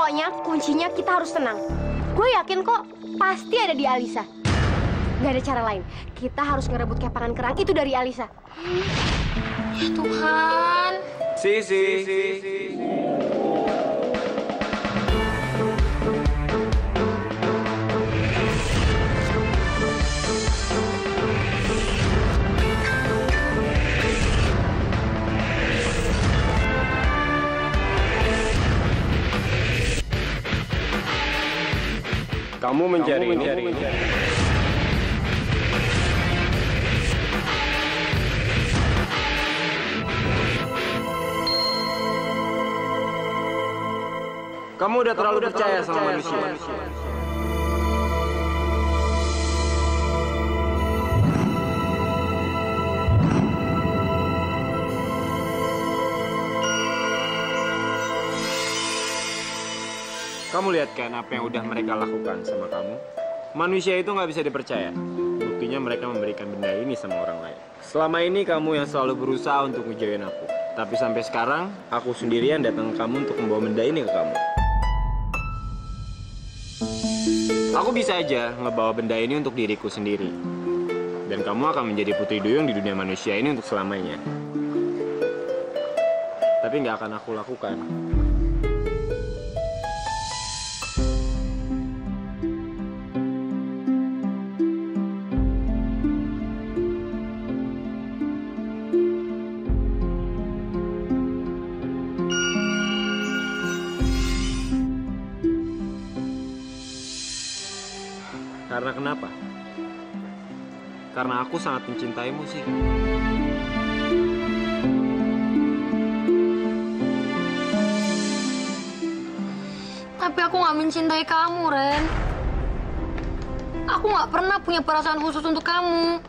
Pokoknya kuncinya kita harus tenang. Gue yakin kok pasti ada di Alisa. Gak ada cara lain. Kita harus ngerebut kepangan kerang itu dari Alisa. Ya Tuhan. Si. Kamu mencari ini. Kamu udah terlalu percaya sama manusia. Kamu lihat kan apa yang udah mereka lakukan sama kamu? Manusia itu nggak bisa dipercaya. Buktinya mereka memberikan benda ini sama orang lain. Selama ini kamu yang selalu berusaha untuk ngejauhin aku. Tapi sampai sekarang, aku sendirian datang ke kamu untuk membawa benda ini ke kamu. Aku bisa aja ngebawa benda ini untuk diriku sendiri. Dan kamu akan menjadi putri duyung di dunia manusia ini untuk selamanya. Tapi nggak akan aku lakukan. Karena kenapa? Karena aku sangat mencintaimu sih. Tapi aku nggak mencintai kamu, Ren. Aku nggak pernah punya perasaan khusus untuk kamu.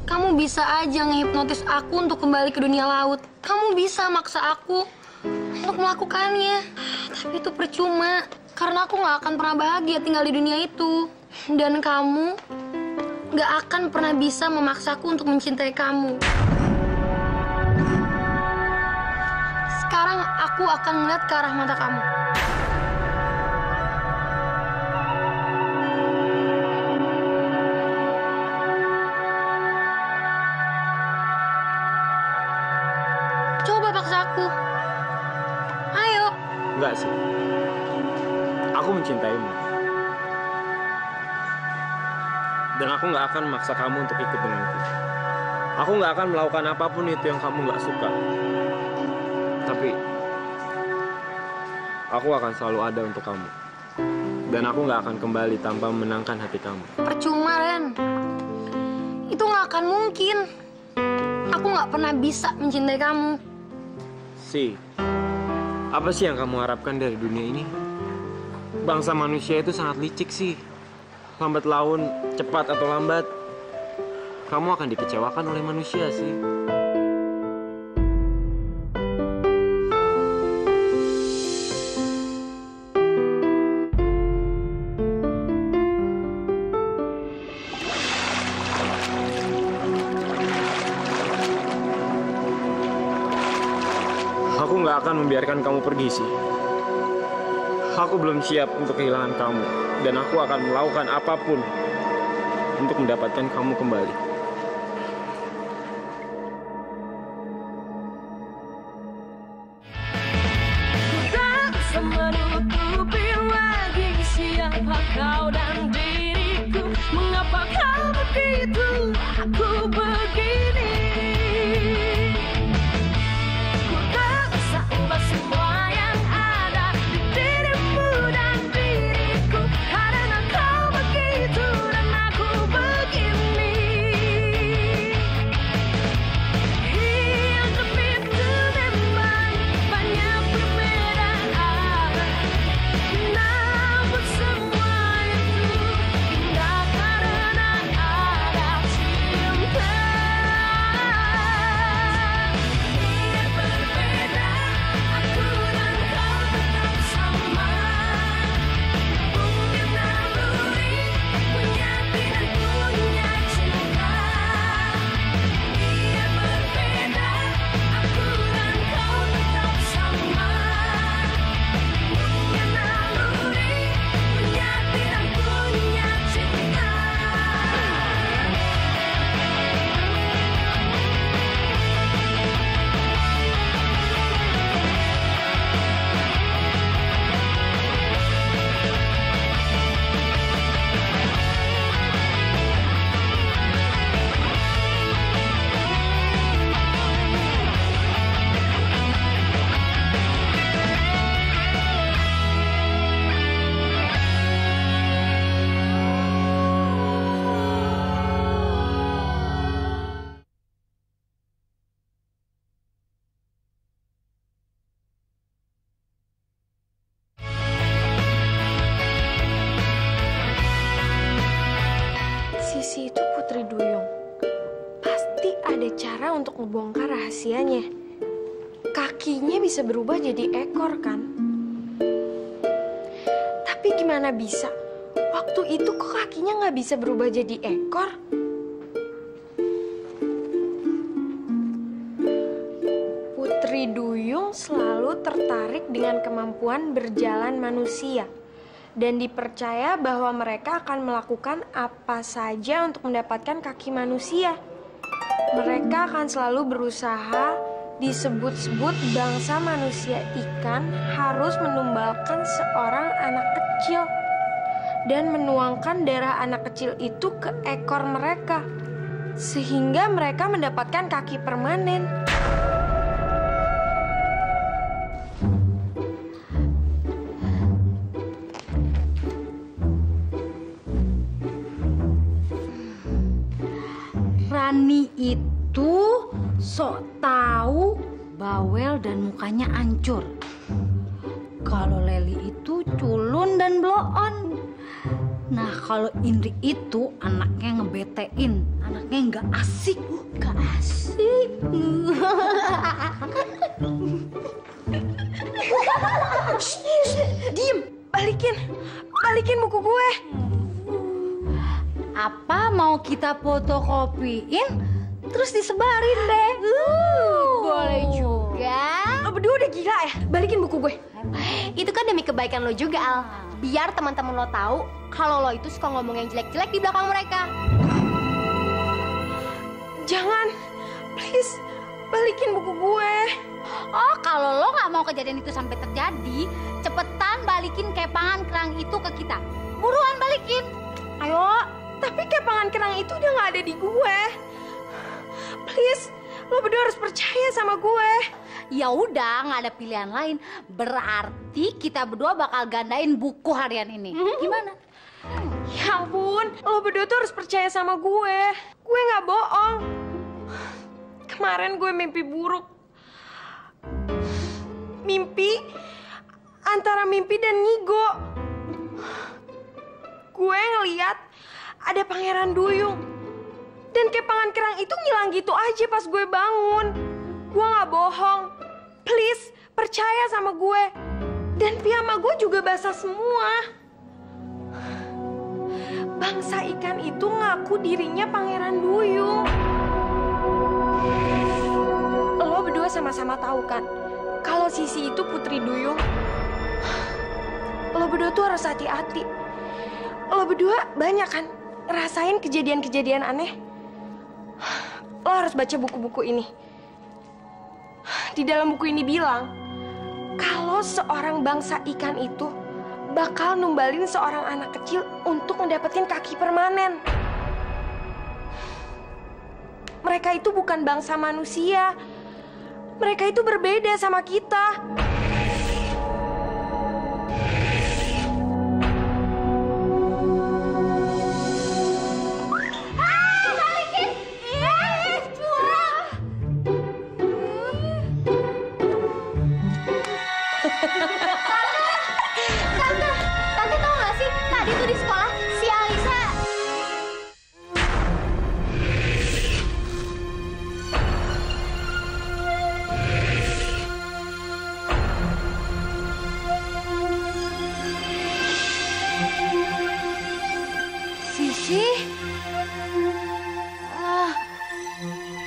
Kamu bisa aja ngehipnotis aku untuk kembali ke dunia laut. Kamu bisa maksa aku untuk melakukannya. Tapi itu percuma. Karena aku nggak akan pernah bahagia tinggal di dunia itu. Dan kamu nggak akan pernah bisa memaksaku untuk mencintai kamu. Sekarang aku akan melihat ke arah mata kamu. Coba paksa aku. Ayo. Enggak sih. Aku mencintaimu. Dan aku nggak akan memaksa kamu untuk ikut denganku. Aku nggak akan melakukan apapun itu yang kamu nggak suka. Tapi aku akan selalu ada untuk kamu. Dan aku nggak akan kembali tanpa memenangkan hati kamu. Percuma, Ren. Itu nggak akan mungkin. Aku nggak pernah bisa mencintai kamu. Apa sih yang kamu harapkan dari dunia ini? Bangsa manusia itu sangat licik sih. Lambat laun, cepat atau lambat, kamu akan dikecewakan oleh manusia sih. Aku nggak akan membiarkan kamu pergi sih. Aku belum siap untuk kehilangan kamu. Dan aku akan melakukan apapun untuk mendapatkan kamu kembali. Tak bisa menutupi lagi siapa kau dan diriku. Mengapa kau begitu, aku begini. Ku tak bisa ubah semua yang ada di dirimu dan diriku. Karena kau begitu dan aku begini. Hidup itu memang banyak perbedaan, namun semua itu untuk ngebongkar rahasianya. Kakinya bisa berubah jadi ekor kan? Tapi gimana bisa? Waktu itu kok kakinya nggak bisa berubah jadi ekor? Putri Duyung selalu tertarik dengan kemampuan berjalan manusia dan dipercaya bahwa mereka akan melakukan apa saja untuk mendapatkan kaki manusia. Mereka akan selalu berusaha. Disebut-sebut bangsa manusia ikan harus menumbalkan seorang anak kecil dan menuangkan darah anak kecil itu ke ekor mereka sehingga mereka mendapatkan kaki permanen. Rani itu sok tahu, bawel dan mukanya hancur. Kalau Leli itu culun dan bloon. Nah, kalau Indri itu anaknya ngebetein, anaknya nggak asik, nggak asik. Diem, balikin buku gue. Apa mau kita fotokopiin? Terus disebarin deh. Boleh juga. Lo berdua udah gila ya? Balikin buku gue. Itu kan demi kebaikan lo juga, Al. Biar teman-teman lo tahu kalau lo itu suka ngomong yang jelek-jelek di belakang mereka. Jangan, please, balikin buku gue. Oh, kalau lo nggak mau kejadian itu sampai terjadi, cepetan balikin kepangan kerang itu ke kita. Buruan balikin. Ayo, tapi kepangan kerang itu udah nggak ada di gue. Please, lo berdua harus percaya sama gue. Ya udah, nggak ada pilihan lain. Berarti kita berdua bakal gandain buku harian ini. Gimana? Ya ampun, lo berdua tuh harus percaya sama gue. Gue nggak bohong. Kemarin gue mimpi buruk. Mimpi antara mimpi dan ngigo. Gue ngeliat ada Pangeran Duyung. Dan kepangan kerang itu ngilang gitu aja pas gue bangun. Gue gak bohong. Please, percaya sama gue. Dan piyama gue juga basah semua. Bangsa ikan itu ngaku dirinya Pangeran Duyung. Lo berdua sama-sama tahu kan, kalau Sisi itu Putri Duyung. Lo berdua tuh harus hati-hati. Lo berdua banyak kan ngerasain kejadian-kejadian aneh. Lo harus baca buku-buku ini. Di dalam buku ini bilang kalau seorang bangsa ikan itu bakal numbalin seorang anak kecil untuk mendapatkan kaki permanen. Mereka itu bukan bangsa manusia. Mereka itu berbeda sama kita. Tante tau gak sih, tadi tuh di sekolah si Alisa. Sisi?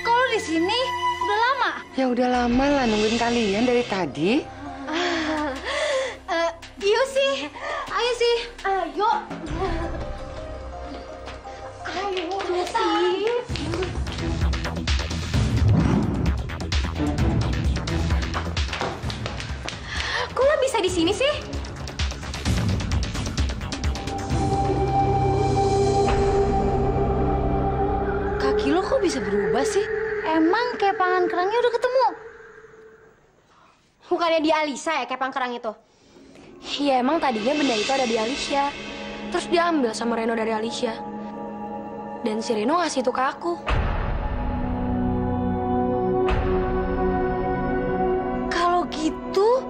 Kalau di sini udah lama? Ya udah lama lah nungguin kalian dari tadi. Iya sih, ayo sih. Ayo. Ayo sih. Kok lo bisa di sini sih? Kaki lo kok bisa berubah sih? Emang kepangan kerangnya udah ketemu? Bukannya di Alisa ya kepang kerang itu? Iya emang tadinya benda itu ada di Alicia. Terus dia ambil sama Reno dari Alicia. Dan si Reno ngasih itu ke aku. Kalau gitu,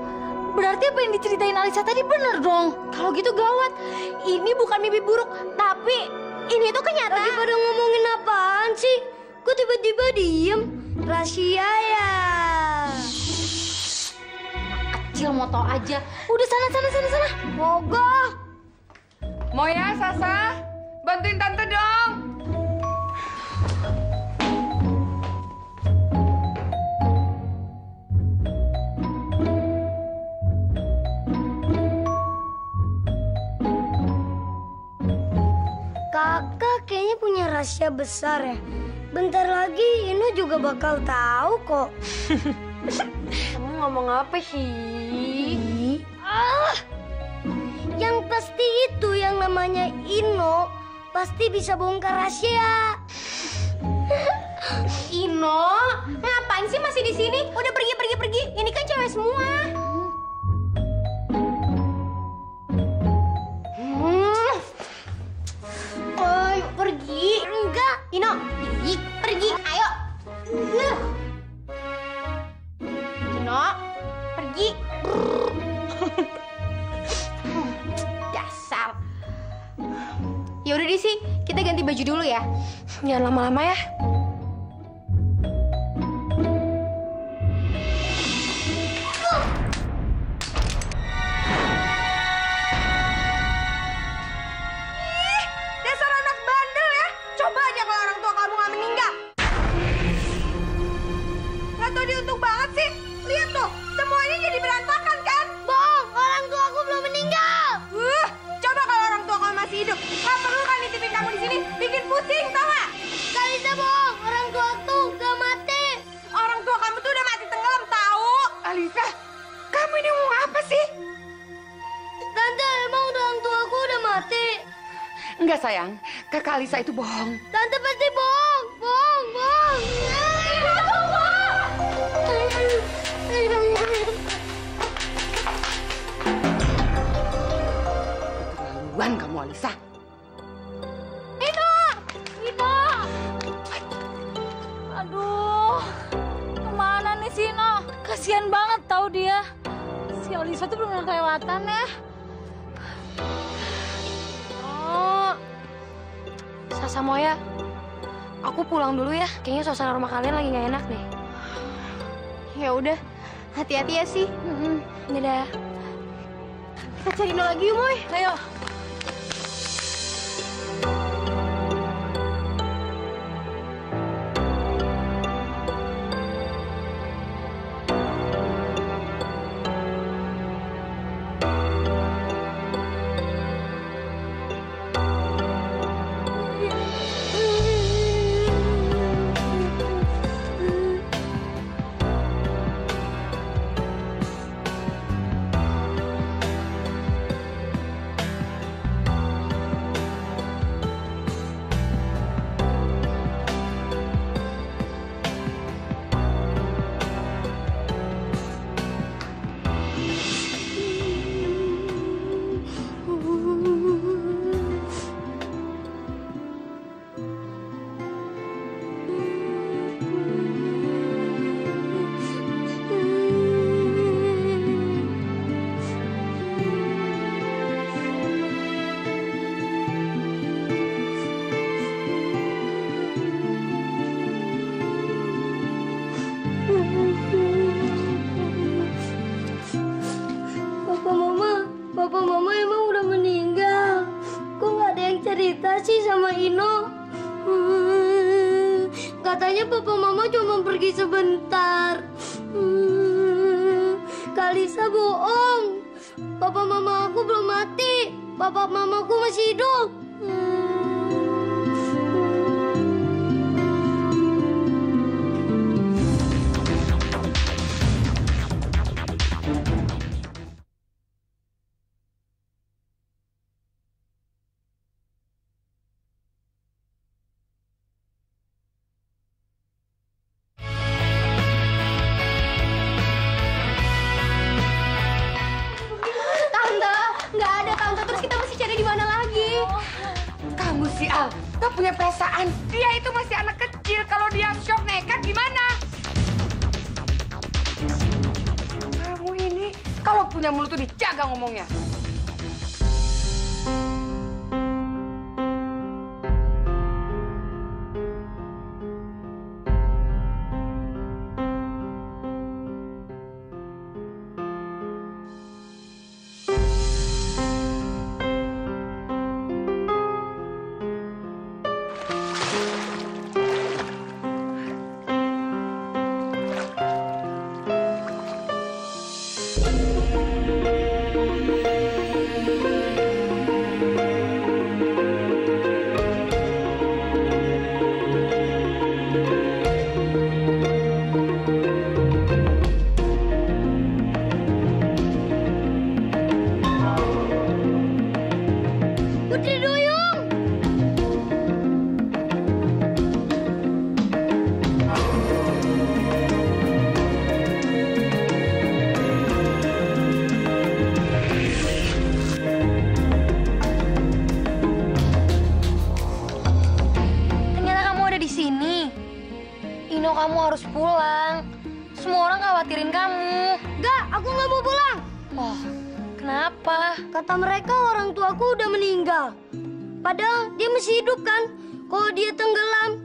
berarti apa yang diceritain Alisa tadi bener dong? Kalau gitu gawat. Ini bukan mimpi buruk, tapi ini tuh kenyataan. Lagi pada ngomongin apaan sih? Kok tiba-tiba diem? Rahasia ya. Kecil mau tau aja. Udah sana. Mogok. Moya, Sasa, bantuin tante dong. Kakak kayaknya punya rahasia besar ya. Bentar lagi Inu juga bakal tahu kok. Kamu ngomong apa sih? Yang pasti itu yang namanya Ino pasti bisa bongkar rahasia. Ino, ngapain sih masih di sini? Udah pergi. Ini kan cewek semua. Ayo pergi. Enggak. Ino, pergi. Ayo. Ino, pergi. Dasar. Ya udah deh sih, kita ganti baju dulu ya. Jangan lama-lama ya. Dasar anak bandel ya. Coba aja kalau orang tua kamu nggak meninggal. Nggak tahu diuntung banget sih. Lihat tuh, semuanya jadi berantakan kan? Bohong, orang tua aku belum meninggal. Coba kalau orang tua kamu masih hidup. Nggak perlu kan nitipin kamu di sini. Bikin pusing, tau nggak? Kalisa bohong, orang tua tuh gak mati. Orang tua kamu tuh udah mati tenggelam, tahu? Alisa, kamu ini ngomong apa sih? Tante, emang orang tua aku udah mati? Enggak sayang, kakak Alisa itu bohong. Tante pasti bohong. Keterlaluan kamu Alisa. Ino. Aduh, kemana nih si Ino? Kasian banget tahu dia. Si Alisa tuh belum kelewatan ya. Sasa Moya, aku pulang dulu ya. Kayaknya suasana rumah kalian lagi nggak enak deh. Ya udah, hati-hati ya sih. Dadah. Kita cari Ino lagi yuk, Moy. Ayo. Papa Mama emang udah meninggal. Kok nggak ada yang cerita sih sama Ino? Katanya Papa Mama cuma pergi sebentar. Kalisa bohong. Papa Mama aku belum mati. Papa Mamaku masih hidup. Gak punya perasaan. Dia itu masih anak kecil. Kalau dia shock nekat gimana? Kamu ini kalau punya mulut tuh dijaga ngomongnya. kamu. Enggak, aku nggak mau pulang. Oh, kenapa? Kata mereka orang tuaku udah meninggal. Padahal dia masih hidup kan? Kalau dia tenggelam,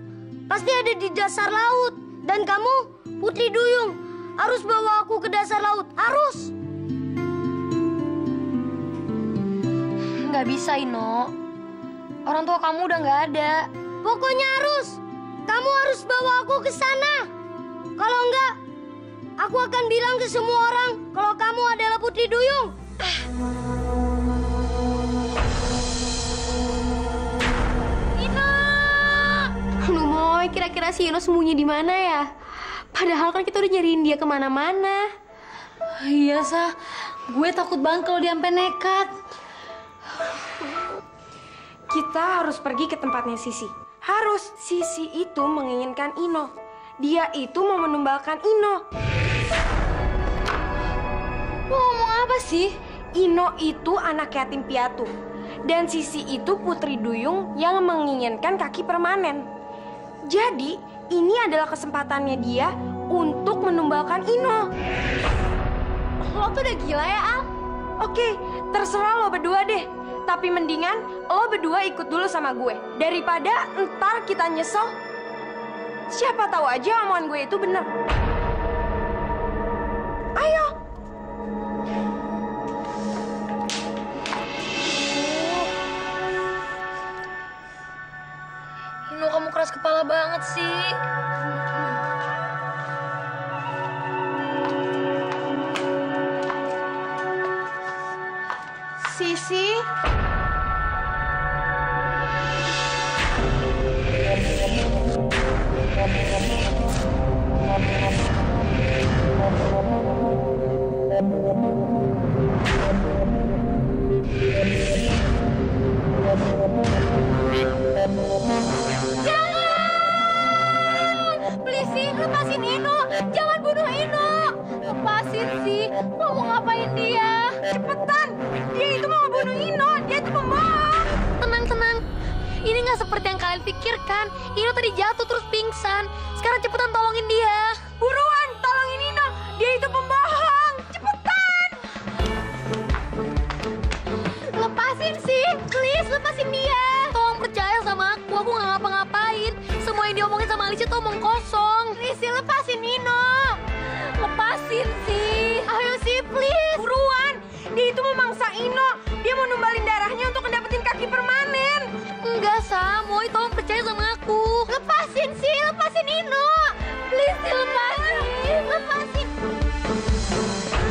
pasti ada di dasar laut. Dan kamu, Putri Duyung, harus bawa aku ke dasar laut. Harus! Nggak bisa, Ino. Orang tua kamu udah nggak ada. Pokoknya harus. Kamu harus bawa aku ke sana. Kalau enggak, aku akan bilang ke semua orang kalau kamu adalah Putri Duyung. Ino! Aduh, Moy, kira-kira si Ino sembunyi di mana ya? Padahal kan kita udah nyariin dia kemana-mana. Iya, Sa. Gue takut banget kalau dia sampai nekat. Kita harus pergi ke tempatnya Sisi. Harus. Sisi itu menginginkan Ino. Dia itu mau menumbalkan Ino. Lo ngomong apa sih? Ino itu anak yatim piatu. Dan Sisi itu Putri Duyung yang menginginkan kaki permanen. Jadi, ini adalah kesempatannya dia untuk menumbalkan Ino. Lo tuh udah gila ya, Al? Oke, terserah lo berdua deh. Tapi mendingan lo berdua ikut dulu sama gue. Daripada ntar kita nyesel. Siapa tahu aja omongan gue itu bener. Ayo. Ino, kamu keras kepala banget sih. Sisi. Please, sih, lepasin Ino. Jangan bunuh Ino. Lepasin sih. Lo mau ngapain dia? Cepetan. Dia itu mau ngebunuh Ino. Dia itu pembohong. Tenang, tenang. Ini nggak seperti yang kalian pikirkan. Ino tadi jatuh terus pingsan. Sekarang cepetan tolongin dia. Buruan, tolongin Ino. Dia itu pembohong. Cepetan. Lepasin sih. Please, lepasin dia. Tolong percaya sama aku. Aku nggak ngapa-ngapain. Semua yang diomongin sama Alicia tuh omong kosong. Please, sih, lepasin Ino. Lepasin sih. Ayo sih, please. Buruan. Dia itu memangsa Ino. Dia mau numbalin darahnya untuk ngedapetin kaki permanen. Enggak, Samoy. Tolong percaya sama aku. Lepasin sih, lepasin Ino. Please, sih, lepasin. Lepasin.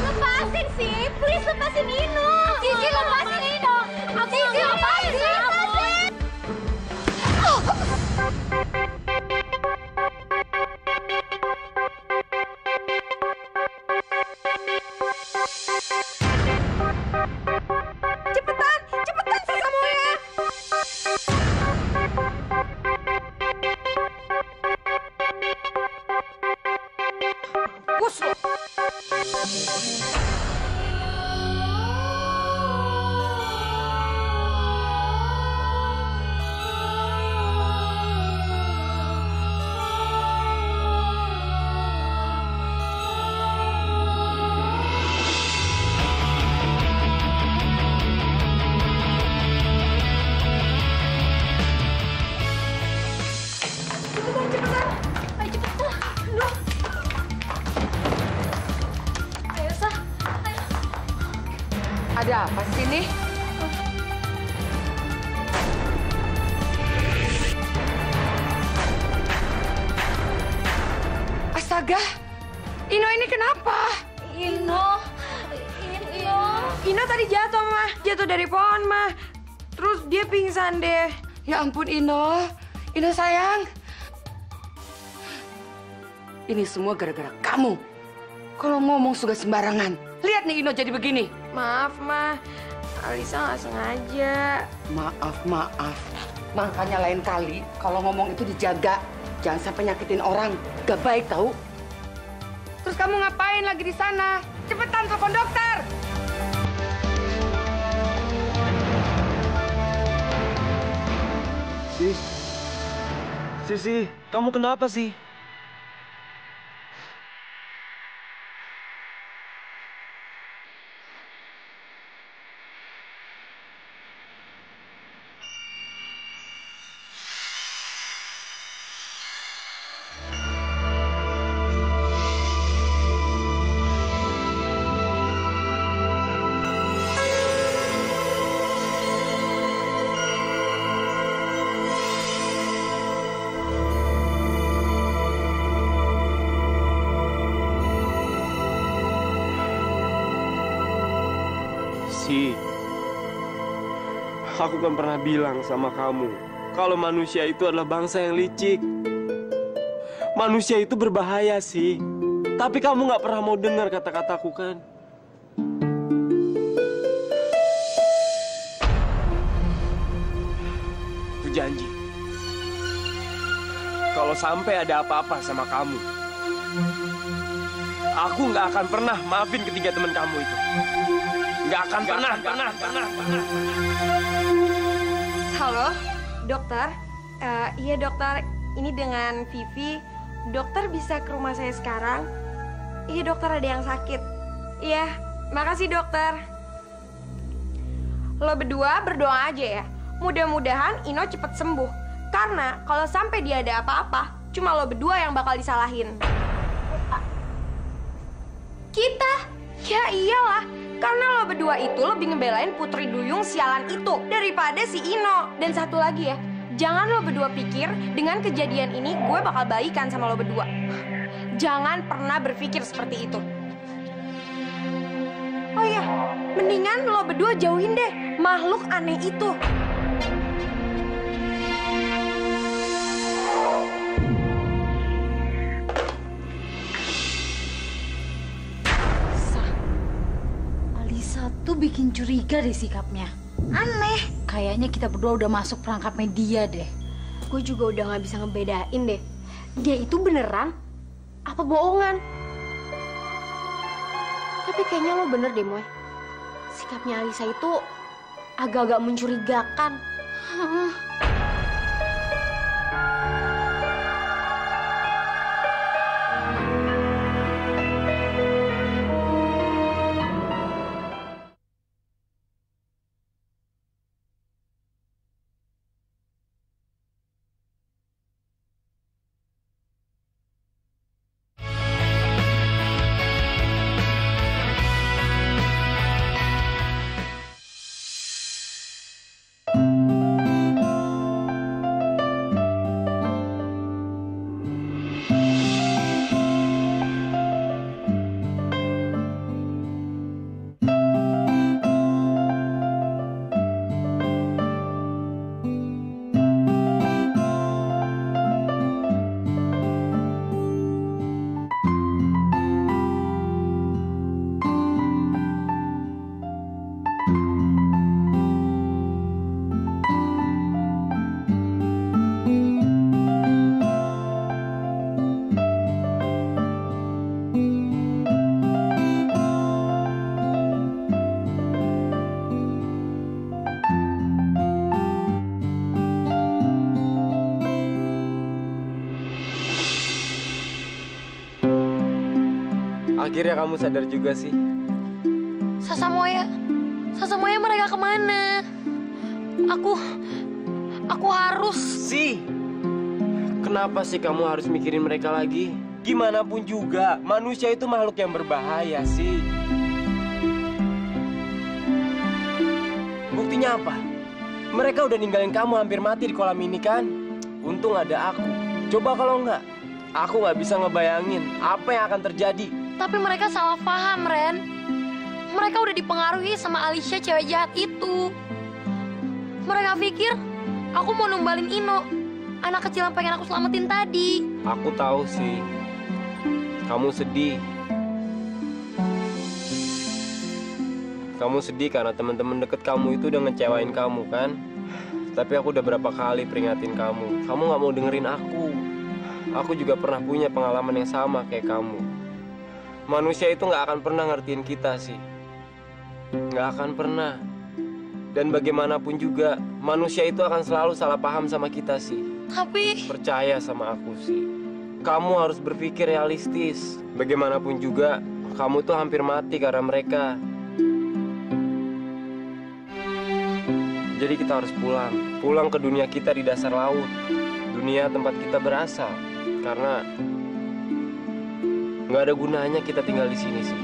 Lepasin sih, please lepasin Ino. Cici, lepasin Ino. Cici, lepasin. Lepasin. Cepetan, cepetan sih kamu ya. Push lo. Ada apa sih nih? Astaga, Ino ini kenapa? Ino. Ino tadi jatuh, Mah. Jatuh dari pohon, Mah. Terus dia pingsan deh. Ya ampun Ino, Ino sayang. Ini semua gara-gara kamu. Kalau ngomong suka sembarangan. Lihat nih Ino jadi begini. Maaf, Mah. Alisa nggak sengaja. Maaf. Makanya lain kali kalau ngomong itu dijaga. Jangan sampai nyakitin orang. Gak baik tahu. Terus kamu ngapain lagi di sana? Cepetan telepon dokter. Sisi, kamu kenapa sih? Janji. Aku kan pernah bilang sama kamu kalau manusia itu adalah bangsa yang licik. Manusia itu berbahaya sih. Tapi kamu nggak pernah mau dengar kata-kataku kan? Aku janji. Kalau sampai ada apa-apa sama kamu, aku nggak akan pernah maafin ketiga teman kamu itu. Nggak akan pernah. Halo, dokter. Iya dokter, ini dengan Vivi. Dokter bisa ke rumah saya sekarang? Iya dokter, ada yang sakit. Iya, makasih dokter. Lo berdua berdoa aja ya. Mudah-mudahan Ino cepet sembuh. Karena kalau sampai dia ada apa-apa, cuma lo berdua yang bakal disalahin. Kita? Ya iyalah. Karena lo berdua itu lebih ngebelain Putri Duyung sialan itu daripada si Ino. Dan satu lagi ya, jangan lo berdua pikir dengan kejadian ini gue bakal baikan sama lo berdua. Jangan pernah berpikir seperti itu. Oh iya, mendingan lo berdua jauhin deh makhluk aneh itu. Alisa tuh bikin curiga deh sikapnya. Aneh. Kayaknya kita berdua udah masuk perangkap media deh. Gue juga udah gak bisa ngebedain deh. Dia itu beneran apa bohongan? Tapi kayaknya lo bener deh, Moy. Sikapnya Alisa itu agak-agak mencurigakan. Akhirnya kamu sadar juga sih. Sasamoya mereka kemana? Aku harus. Kenapa sih kamu harus mikirin mereka lagi? Gimana pun juga, manusia itu makhluk yang berbahaya sih. Buktinya apa? Mereka udah ninggalin kamu hampir mati di kolam ini kan? Untung ada aku. Coba kalau enggak, aku nggak bisa ngebayangin apa yang akan terjadi. Tapi mereka salah paham, Ren. Mereka udah dipengaruhi sama Alicia, cewek jahat itu. Mereka pikir aku mau numbalin Ino, anak kecil yang pengen aku selamatin tadi. Aku tahu sih, kamu sedih. Kamu sedih karena teman-teman deket kamu itu udah ngecewain kamu kan? Tapi aku udah berapa kali peringatin kamu. Kamu nggak mau dengerin aku. Aku juga pernah punya pengalaman yang sama kayak kamu. Manusia itu nggak akan pernah ngertiin kita sih. Nggak akan pernah. Dan bagaimanapun juga, manusia itu akan selalu salah paham sama kita sih. Tapi Percaya sama aku sih. Kamu harus berpikir realistis. Bagaimanapun juga, kamu tuh hampir mati karena mereka. Jadi kita harus pulang. Pulang ke dunia kita di dasar laut. Dunia tempat kita berasal. Karena nggak ada gunanya kita tinggal di sini sih.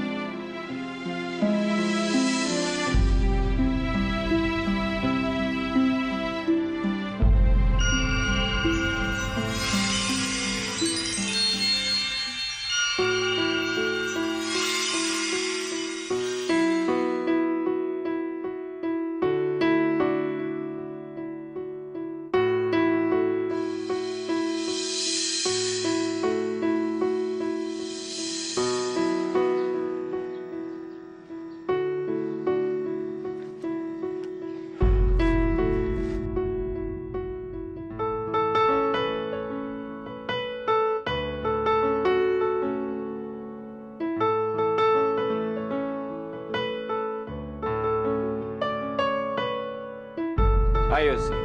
Ayo sih,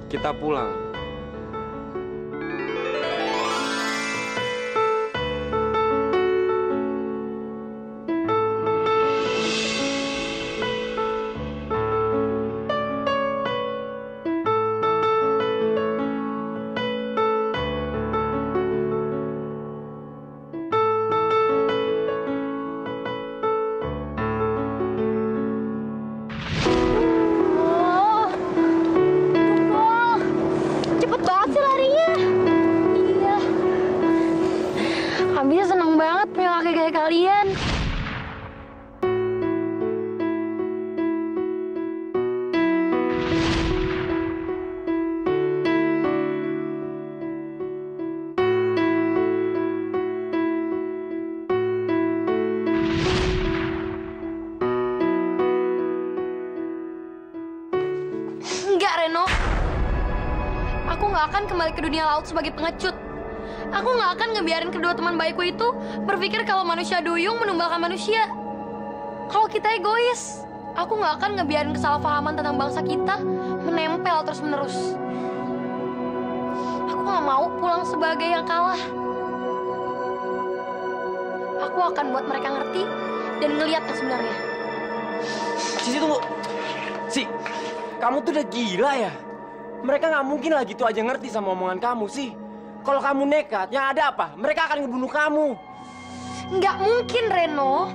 kita pulang. Cepet banget sih larinya. Iya. Abisnya seneng banget punya laki kayak kalian. Enggak, Reno. Aku nggak akan kembali ke dunia laut sebagai pengecut. Aku nggak akan ngebiarin kedua teman baikku itu berpikir kalau manusia duyung menumbalkan manusia. Kalau kita egois, aku nggak akan ngebiarin kesalahpahaman tentang bangsa kita menempel terus-menerus. Aku nggak mau pulang sebagai yang kalah. Aku akan buat mereka ngerti dan ngeliat yang sebenarnya. Sisi tunggu. Si, kamu tuh udah gila ya? Mereka nggak mungkin lah gitu aja ngerti sama omongan kamu sih. Kalau kamu nekat, yang ada apa? Mereka akan ngebunuh kamu. Nggak mungkin, Reno.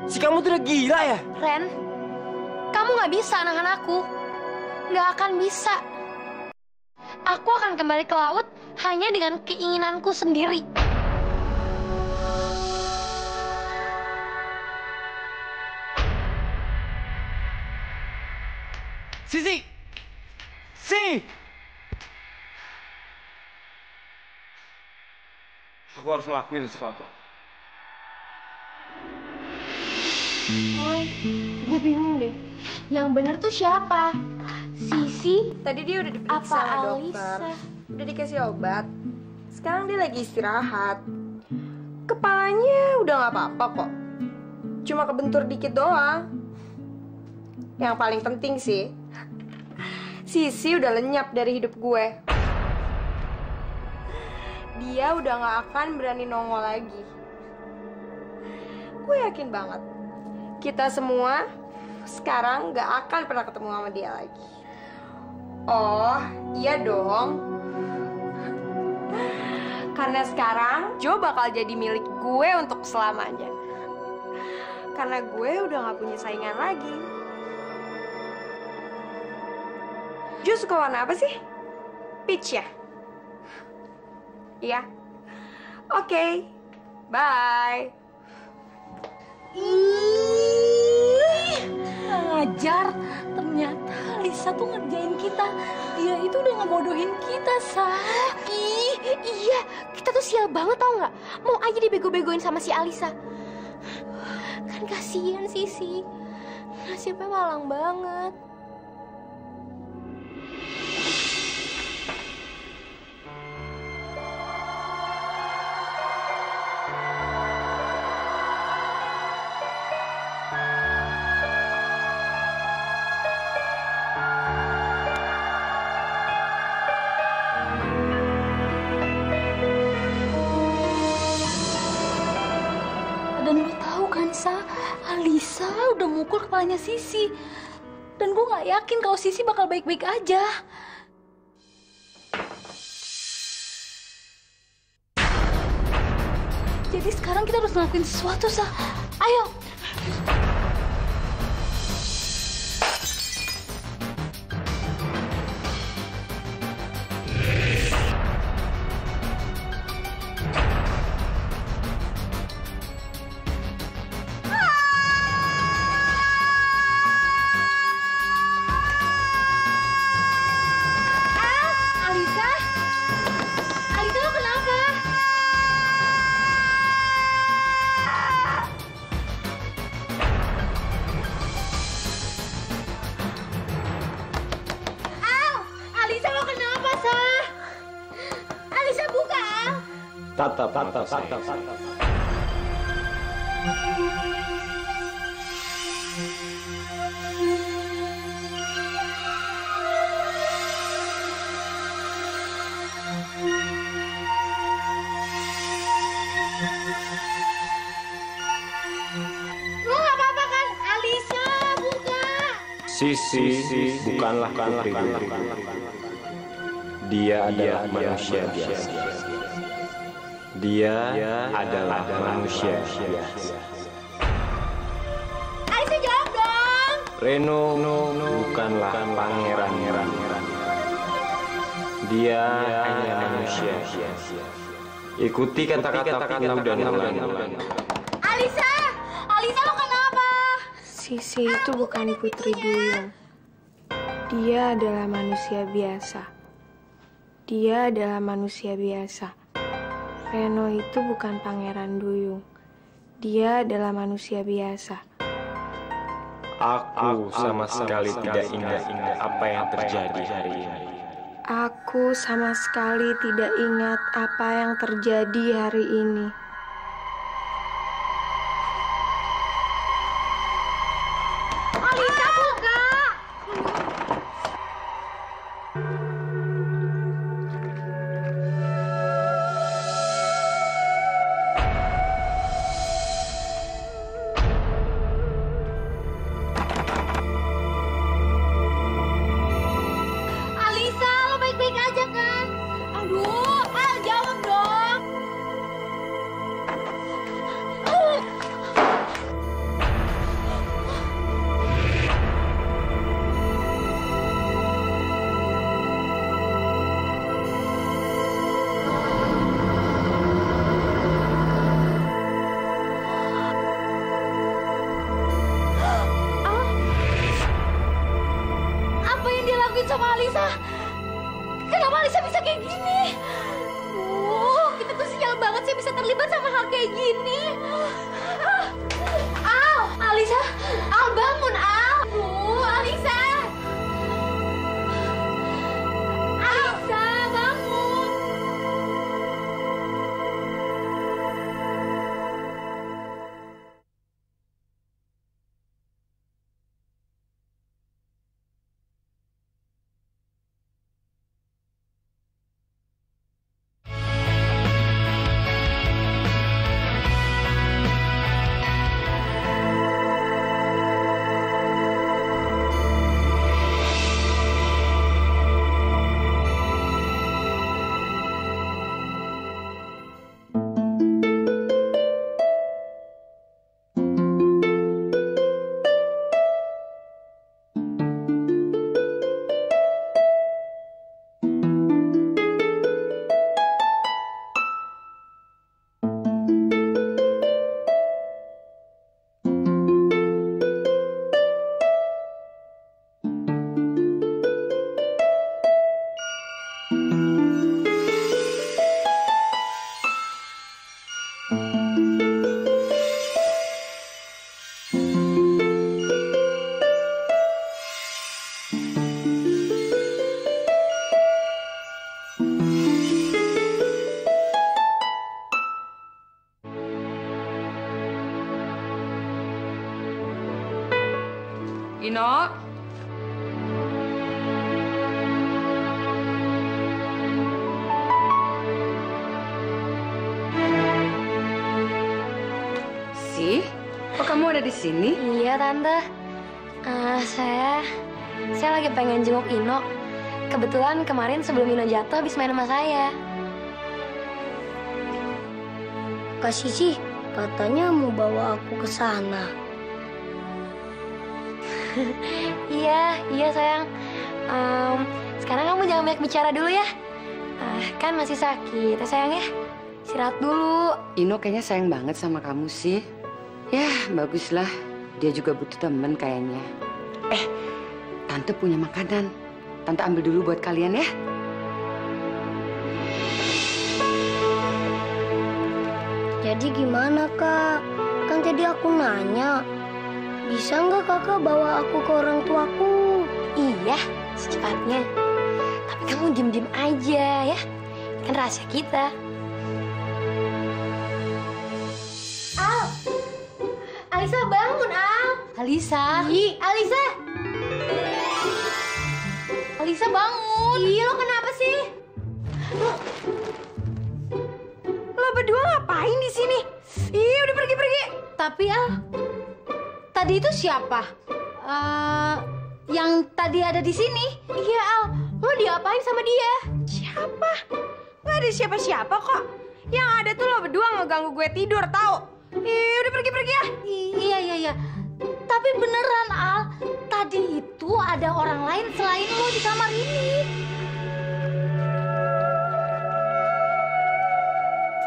Si kamu tuh udah gila ya? Ren, kamu nggak bisa nahan aku. Nggak akan bisa. Aku akan kembali ke laut hanya dengan keinginanku sendiri. Si! Si! Aku harus ngelakuin sesuatu. Boy, gue bingung deh. Yang bener tuh siapa? Sisi, Tadi dia udah diperiksa apa sama dokter. Alisa? Udah dikasih obat. Sekarang dia lagi istirahat. Kepalanya udah nggak apa-apa kok. Cuma kebentur dikit doang. Yang paling penting sih, Sisi udah lenyap dari hidup gue. Dia udah gak akan berani nongol lagi. Gue yakin banget, kita semua sekarang gak akan pernah ketemu sama dia lagi. Oh, iya dong. Karena sekarang Joe bakal jadi milik gue untuk selamanya. Karena gue udah gak punya saingan lagi. Joe suka warna apa sih? Peach ya? Iya. Oke. Bye. Ngajar, ternyata Lisa tuh ngerjain kita. Dia itu udah ngebodohin kita, Sa. Iya, kita tuh sial banget tau nggak? Mau aja dibego-begoin sama si Alisa. Kan kasihan Sisi. Nasibnya malang banget. Dan lo tahu kan, Sa, Alisa udah mukul kepalanya Sisi. Dan gue gak yakin kalau Sisi bakal baik-baik aja. Jadi sekarang kita harus ngelakuin sesuatu, Sa. Ayo. Alisa lo kenapa? Alisa lo kenapa, Sa? Alisa buka, Al. Tatap mata saya. Sisi bukanlah putri duyung. Dia adalah manusia biasa. Dia adalah manusia biasa. Alisa jawab dong. Reno bukanlah pangeran. Dia hanya manusia biasa. Ikuti kata-kataku dan ulangi. Alisa! Alisa lo kenapa? Sisi itu bukan putri duyung. Dia adalah manusia biasa. Dia adalah manusia biasa. Reno itu bukan pangeran duyung. Dia adalah manusia biasa. Aku sama sekali tidak ingat apa yang terjadi hari ini. Aku sama sekali tidak ingat apa yang terjadi hari ini. Alisa buka! Alisa, lo baik-baik aja kan? Aduh, Al jawab dong. Apa yang dia lakuin sama Alisa? Kenapa Alisa bisa kayak gini? Kita tuh sial banget sih bisa terlibat sama hal kayak gini. Al, Alisa, Al bangun Al. Alisa. Alisa, bangun. Ino. Si, kok kamu ada di sini? Iya, Tante. Saya lagi pengen jenguk Ino. Kebetulan kemarin sebelum Ino jatuh habis main sama saya. Kak Sisi katanya mau bawa aku ke sana. Iya sayang. Sekarang kamu jangan banyak bicara dulu ya. Kan masih sakit, ya sayang ya. Istirahat dulu. Ino kayaknya sayang banget sama kamu sih. Ya, baguslah. Dia juga butuh temen kayaknya. Tante punya makanan. Tante ambil dulu buat kalian ya. Jadi gimana, Kak? Kan tadi aku nanya. Bisa nggak Kakak bawa aku ke orang tuaku? Iya, secepatnya. Tapi kamu diem-diem aja ya. Kan rahasia kita. Al. Alisa bangun, Al. Alisa. Alisa. Alisa bangun. Lo kenapa sih? Lo berdua ngapain di sini? Udah pergi. Tapi Al, tadi itu siapa? yang tadi ada di sini. Iya, Al. Lo diapain sama dia? Siapa? Gak ada siapa-siapa kok. Yang ada tuh lo berdua ngeganggu gue tidur, tau? Ih, udah pergi-pergi ya. Iya. Tapi beneran, Al. Tadi itu ada orang lain selain lo di kamar ini.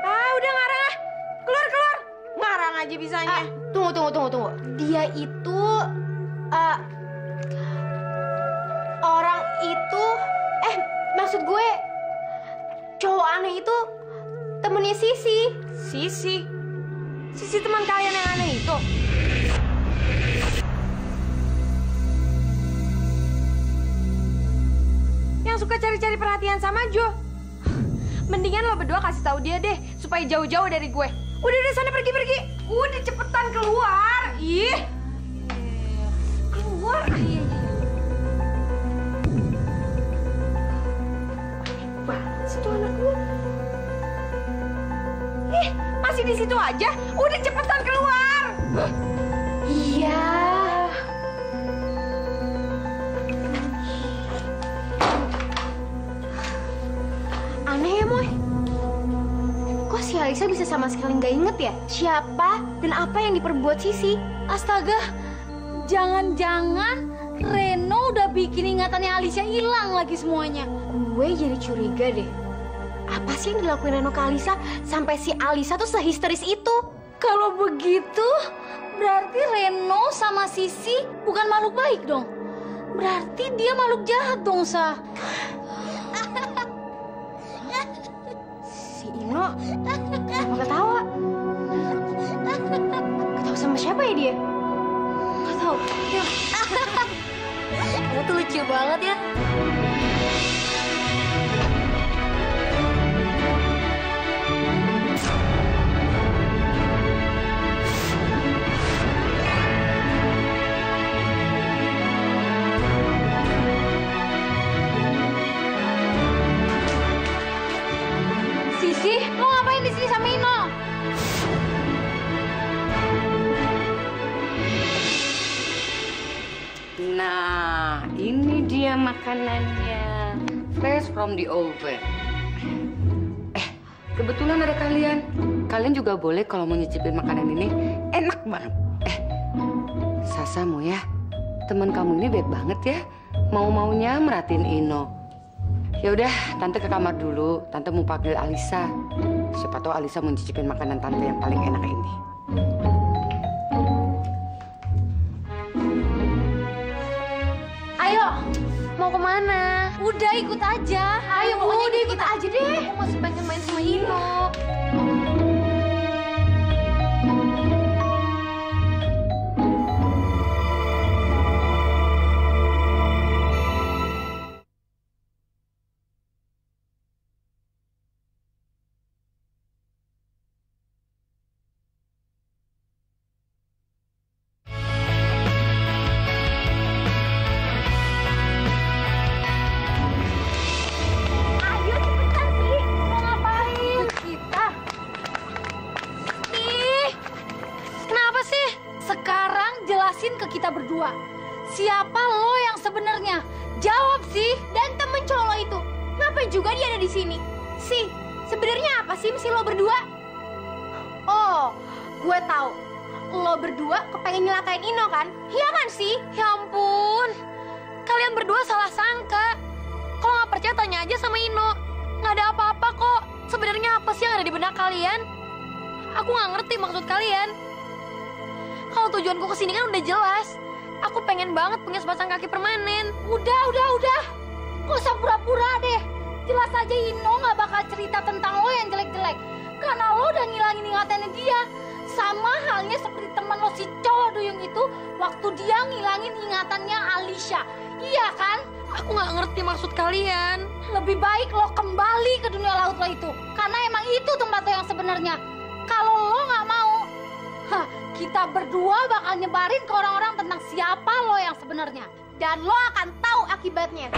Ah, udah ngarang ah. Keluar. Ngarang aja bisanya. Tunggu. Dia itu orang itu maksud gue cowok aneh itu temennya Sisi. Sisi teman kalian yang aneh itu. Yang suka cari-cari perhatian sama Jo. Mendingan lo berdua kasih tahu dia deh supaya jauh-jauh dari gue. Udah sana pergi. Udah cepetan keluar. Ih. Keluar. Iya. Banget sih tuh anak gue. Ih, masih di situ aja. Udah cepetan keluar. Iya. Aneh ya, Moy. Kok si Alisa bisa sama sekali nggak inget ya siapa dan apa yang diperbuat Sisi? Astaga, jangan-jangan Reno udah bikin ingatannya Alicia hilang lagi semuanya. Gue jadi curiga deh. Apa sih yang dilakuin Reno ke Alisa sampai si Alisa tuh sehisteris itu? Kalau begitu, berarti Reno sama Sisi bukan makhluk baik dong. Berarti dia makhluk jahat dong, Sa. Si Ino kenapa ketawa? Ketawa sama siapa ya dia? Gak tau. Yuk. Kamu tuh lucu banget ya. Sisi, lo ngapain di sini sama Ino? Nah, ini dia makanannya. Fresh from the oven. Kebetulan ada kalian. Kalian juga boleh kalau mau nyicipin makanan ini. Enak banget. Sasa mau ya? Teman kamu ini baik banget ya. Mau-maunya merhatiin Ino. Ya udah, tante ke kamar dulu. Tante mau panggil Alisa. Siapa tahu Alisa mau nyicipin makanan tante yang paling enak ini. Ayo, Mau kemana? udah ikut aja. Ayo, pokoknya udah ikut aja deh. Aku masih pengen main sama Ino. Ayo cepetan sih. Mau ngapain? Kita. Kenapa sih? Sekarang jelasin ke kita berdua. Siapa lo yang sebenarnya? Jawab sih. Dan temen cowok lo itu, ngapain juga dia ada di sini? Sebenarnya apa sih misi lo berdua? Oh, gue tahu. Lo berdua kepengen nyelakain Ino kan? Iya kan sih? Ya ampun, kalian berdua salah sangka. Kalau nggak percaya tanya aja sama Ino. Nggak ada apa-apa kok. Sebenarnya apa sih yang ada di benak kalian? Aku nggak ngerti maksud kalian. Kalau tujuanku kesini kan udah jelas. Aku pengen banget punya sepasang kaki permanen. Udah. Gak usah pura-pura deh. Jelas aja Ino gak bakal cerita tentang lo yang jelek-jelek. Karena lo udah ngilangin ingatannya dia. Sama halnya seperti teman lo si cowok duyung itu waktu dia ngilangin ingatannya Alicia. Iya kan? Aku nggak ngerti maksud kalian. Lebih baik lo kembali ke dunia laut lo itu. Karena emang itu tempat lo yang sebenarnya. Kalau lo gak mau, kita berdua bakal nyebarin ke orang-orang tentang siapa lo yang sebenarnya. Dan lo akan tahu akibatnya.